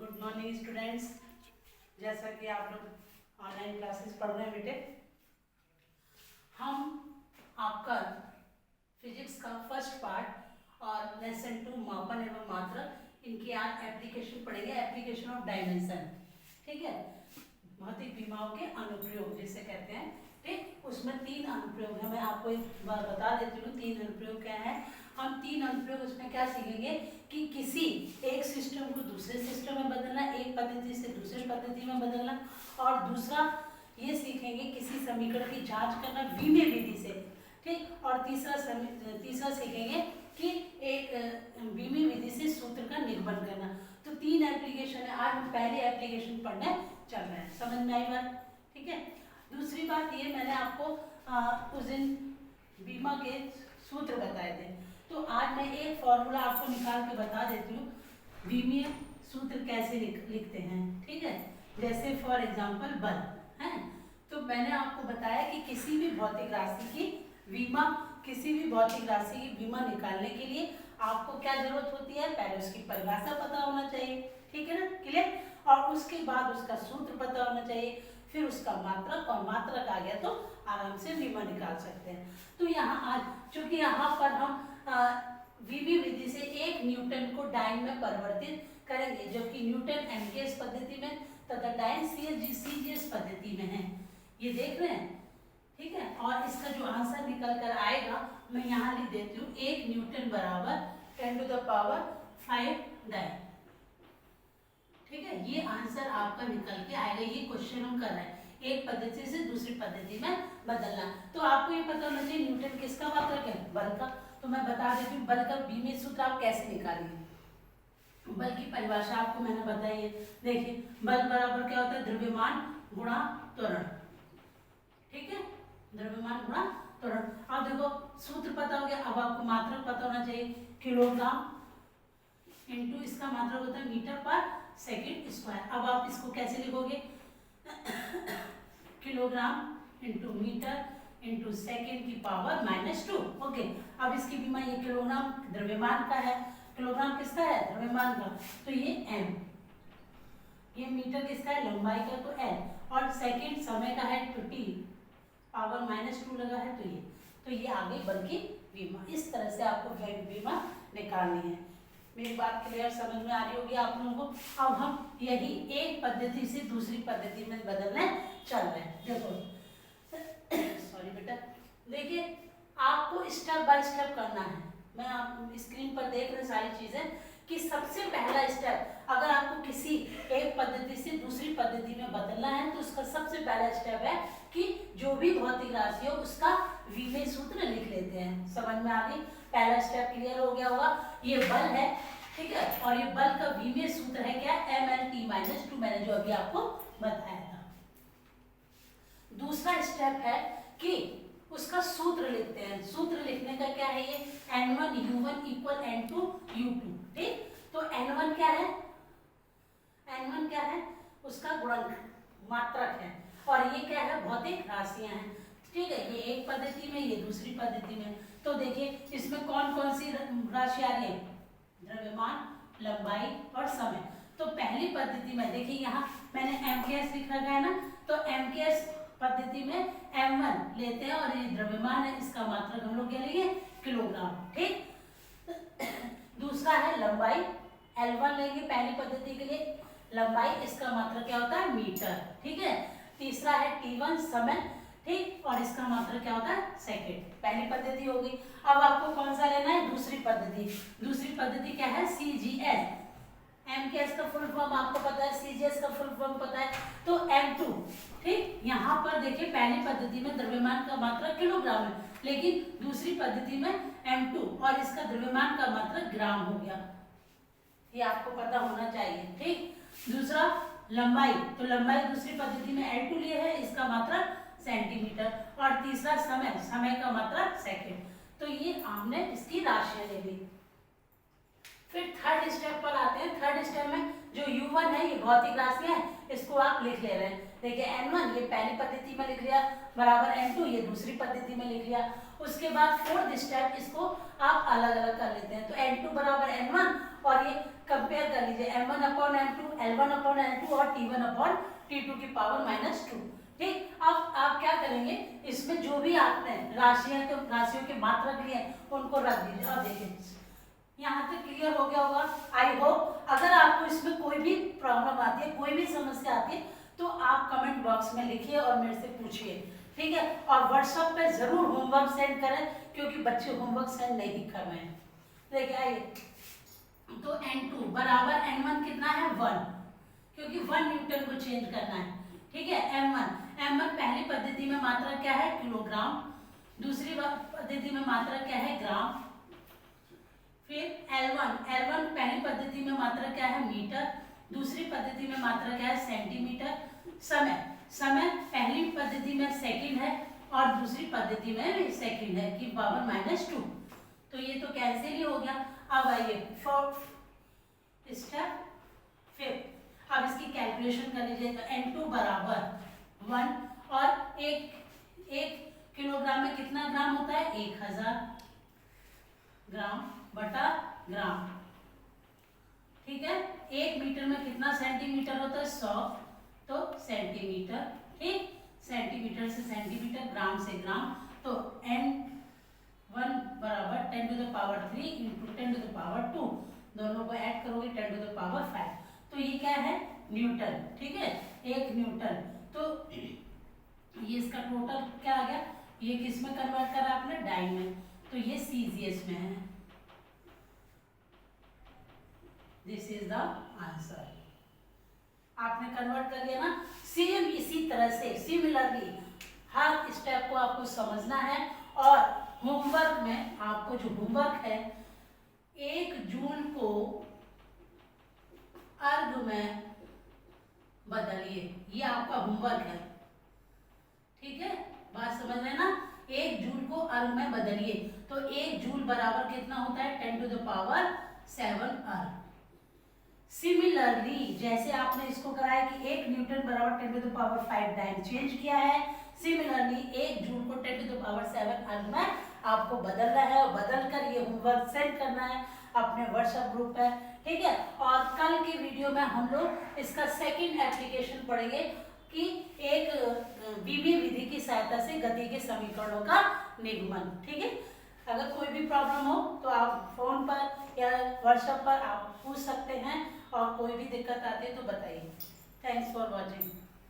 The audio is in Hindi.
Good morning students. जैसा कि आप लोग ऑनलाइन क्लासेस पढ़ रहे हैं बेटे, हम आपका फिजिक्स का फर्स्ट पार्ट और लेसन 2 मापन एवं मात्रक इनकी आज एप्लीकेशन पढ़ेंगे। एप्लीकेशन ऑफ डायमेंशन, ठीक है। भौतिक विमाओं के अनुप्रयोग जिसे कहते हैं, ठीक। उसमें 3 अनुप्रयोग है। मैं आपको एक बार बता देती हूँ 3 अनुप्रयोग क्या है। हम 3 अनुप्रयोग उसमें क्या सीखेंगे कि किसी एक सिस्टम को दूसरे सिस्टम में बदलना, एक पद्धति से दूसरे पद्धति में बदलना, और दूसरा ये सीखेंगे किसी समीकरण की जांच करना विमीय विधि से, ठीक। और तीसरा सीखेंगे कि एक विमीय विधि से सूत्र का निरूपण करना। तो 3 एप्लीकेशन है। आज हम पहले एप्लीकेशन पढ़ने चल रहे हैं। समझ में आई बात, ठीक है। दूसरी बात ये, मैंने आपको उस दिन बीमा के सूत्र बताए थे, तो आज मैं एक फॉर्मूला आपको निकाल के बता देती हूँ विमीय सूत्र कैसे लिखते हैं, ठीक है। जैसे फॉर एग्जांपल बल है, तो मैंने आपको बताया कि किसी भी भौतिक राशि की विमा निकालने के लिए आपको क्या जरूरत होती है, पहले उसकी परिभाषा पता होना चाहिए, ठीक है ना, क्लियर। और उसके बाद उसका सूत्र पता होना चाहिए, फिर उसका मात्रक, और मात्रक आ गया तो आराम से विमा निकाल सकते हैं। तो यहाँ आज चूंकि यहाँ पर हम विमीय विधि से 1 न्यूटन को डाइन में परिवर्तित करेंगे, जबकि न्यूटन एमकेएस पद्धति में तथा डाइन सीजीएस पद्धति में है। ये देख रहे हैं, ठीक है। और इसका जो आंसर निकल कर आएगा मैं यहाँ लिख देती हूँ, 1 न्यूटन बराबर 10⁵ डाइन, ठीक है। ये आंसर आपका निकल के आएगा। ये क्वेश्चन हम कर रहे हैं, एक पद्धति से दूसरी पद्धति में बदलना। तो आपको ये पता होना चाहिए न्यूटन किसका मात्रक है, बल का। तो मैं बता देती हूँ बल का विमीय सूत्र आप कैसे निकालेंगे। बल की परिभाषा आपको मैंने बताई है। देखिए, बल बराबर क्या होता है, द्रव्यमान गुणा त्वरण, ठीक है। द्रव्यमान गुणा त्वरण। अब देखो सूत्र पता हो गया, अब आपको मात्रक पता होना चाहिए, किलोग्राम इंटू इसका मात्रक होता है मीटर पर सेकंड स्क्वायर। अब आप इसको कैसे लिखोगे, kilogram into metre into second की पावर -2। ओके, अब इसकी विमा, ये किलोग्राम द्रव्यमान का है, किलोग्राम किसका है, द्रव्यमान का, तो ये m, ये मीटर किसका है, लंबाई का, तो l, और सेकेंड समय का है तो t, पावर -2 लगा है तो ये आगे बल की विमा। इस तरह से आपको विमा निकालनी है। मेरी बात क्लियर समझ में आ रही होगी आप लोगों को। अब हम यही एक पद्धति से दूसरी पद्धति में बदलने चल रहे हैं। देखो सॉरी बेटा, देखिए आपको स्टेप बाय स्टेप करना है। मैं आप स्क्रीन पर देख रहे सारी चीजें कि सबसे पहला स्टेप, अगर आपको किसी एक पद्धति से दूसरी पद्धति में बदलना है तो उसका सबसे पहला स्टेप है कि जो भी भौतिक राशि हो उसका विमीय सूत्र लिख लेते हैं। समझ में आ गई, पहला स्टेप क्लियर हो गया होगा। ये बल है, ठीक है, और ये बल का विमीय सूत्र है क्या, mlt-2, मैंने जो अभी आपको बताया था। दूसरा स्टेप है कि उसका सूत्र लिखते हैं। सूत्र लिखने का क्या है, ये n1u1 = n2u2, ठीक। तो n1 क्या है, n1 क्या है, उसका गुणक, मात्रक है, और ये क्या है, भौतिक राशियां हैं, ठीक है। ये एक पद्धति में, ये दूसरी पद्धति में। तो देखिए इसमें कौन कौन सी राशि आ रही है, द्रव्यमान, लंबाई और समय। तो पहली पद्धति में देखिए यहाँ मैंने एमकेएस लिखा गया है ना, तो एमकेएस पद्धति में m1 लेते हैं और ये द्रव्यमान है, इसका मात्रक हम लोग क्या लेंगे, किलोग्राम, ठीक। दूसरा है लंबाई, L1 लेंगे पहली पद्धति के लिए, लंबाई, इसका मात्रक क्या होता है, मीटर, ठीक है। तीसरा है T1 समय, ठीक, और इसका मात्रक क्या होता है, सेकंड। पहली पद्धति होगी। अब आपको कौन सा लेना है, दूसरी पद्धति। दूसरी पद्धति क्या है, CGS। एमकेएस का फुल फॉर्म आपको पता है, सीजीएस का फुल फॉर्म पता है, तो m2, ठीक। यहाँ पर देखिए पहली पद्धति में द्रव्यमान का मात्रक किलोग्राम है, लेकिन दूसरी पद्धति में m2 और इसका द्रव्यमान का मात्रक ग्राम हो गया। ये आपको पता होना चाहिए, ठीक। दूसरा लंबाई, तो लंबाई दूसरी पद्धति में L2 लिए है, इसका मात्रक सेंटीमीटर, और तीसरा समय, समय का मात्रक सेकंड। तो ये हमने इसकी राशियां ले ली। फिर थर्ड स्टेप पर आते हैं। थर्ड स्टेप में जो u1 U1 है, ये भौतिक राशि है, इसको आप लिख ले रहे हैं। देखिए N1 ये पहली पद्धति में लिख लिया बराबर N2 ये दूसरी पद्धति में लिख लिया। उसके बाद फोर्थ स्टेप इसको आप अलग अलग कर लेते हैं। तो N2 बराबर N1 और ये कंपेयर कर लीजिए M1 upon M2, L1 upon L2 और T1 अपॉन T2 की पावर -2। ठीक, अब आप क्या करेंगे, इसमें जो भी आपने राशियों के मात्रक लिए उनको रख दीजिए। अब देखिए यहाँ तक क्लियर हो गया होगा आई होप। अगर आपको इसमें कोई भी प्रॉब्लम आती है, कोई भी समस्या आती है, तो आप कमेंट बॉक्स में लिखिए और मेरे से पूछिए, ठीक है। और व्हाट्सएप पे जरूर होमवर्क सेंड करें, क्योंकि बच्चे होमवर्क सेंड नहीं कर रहे हैं। देखिए आइए, तो N2 बराबर N1 कितना है 1, क्योंकि 1 न्यूटन को चेंज करना है, ठीक है। M1 पहली पद्धति में मात्रा क्या है किलोग्राम, दूसरी पद्धति में मात्रा क्या है ग्राम। फिर L1 पहली पद्धति में मात्रा क्या है मीटर, दूसरी पद्धति में मात्रा क्या है सेंटीमीटर। समय पहली पद्धति में सेकंड है और दूसरी पद्धति में सेकंड है की पावर -2। तो ये तो कैंसिल ही हो गया। अब आइए फोर्थ स्टेप, फिफ्थ। अब इसकी कैलकुलेशन कर लीजिए। तो N2 बराबर 1 और एक किलोग्राम में कितना ग्राम होता है 1000 ग्राम बटा ग्राम, ठीक है। 1 मीटर में कितना सेंटीमीटर होता है 100, तो सेंटीमीटर, ठीक। सेंटीमीटर से सेंटीमीटर, ग्राम से ग्राम। तो N1 बराबर 10⁻³ इंटू 10⁻², दोनों को ऐड करोगे 10⁵। तो ये क्या है न्यूटन, ठीक है, 1 न्यूटन। तो ये इसका टोटल क्या आ गया, ये किस में कन्वर्ट करा आपने डाइन में, तो ये CGS में है। This is the answer. आपने कन्वर्ट कर लिया ना। सेम इसी तरह से सिमिलरली हर स्टेप को आपको समझना है। और होमवर्क में आपको जो होमवर्क है 1 जून को अर्घ में बदलिए, ये आपका होमवर्क है, ठीक है। बात समझ रहे ना, 1 जूल को अर्घ में बदलिए। तो 1 जूल बराबर कितना होता है 10⁻7 अर्घ। सिमिलरली जैसे आपने इसको कराया कि 1 न्यूटन बराबर 10⁵ टाइम चेंज किया है, सिमिलरली 1 जूल को 10⁻7 अर्घ में आपको बदलना है और बदल कर ये होमवर्क सेंड करना है अपने व्हाट्सएप ग्रुप पर, ठीक है। और कल की वीडियो में हम लोग इसका सेकंड एप्लीकेशन पढ़ेंगे कि एक बीबी विधि की सहायता से गति के समीकरणों का निगमन, ठीक है। अगर कोई भी प्रॉब्लम हो तो आप फोन पर या व्हाट्सएप पर आप पूछ सकते हैं, और कोई भी दिक्कत आती है तो बताइए। Thanks for watching.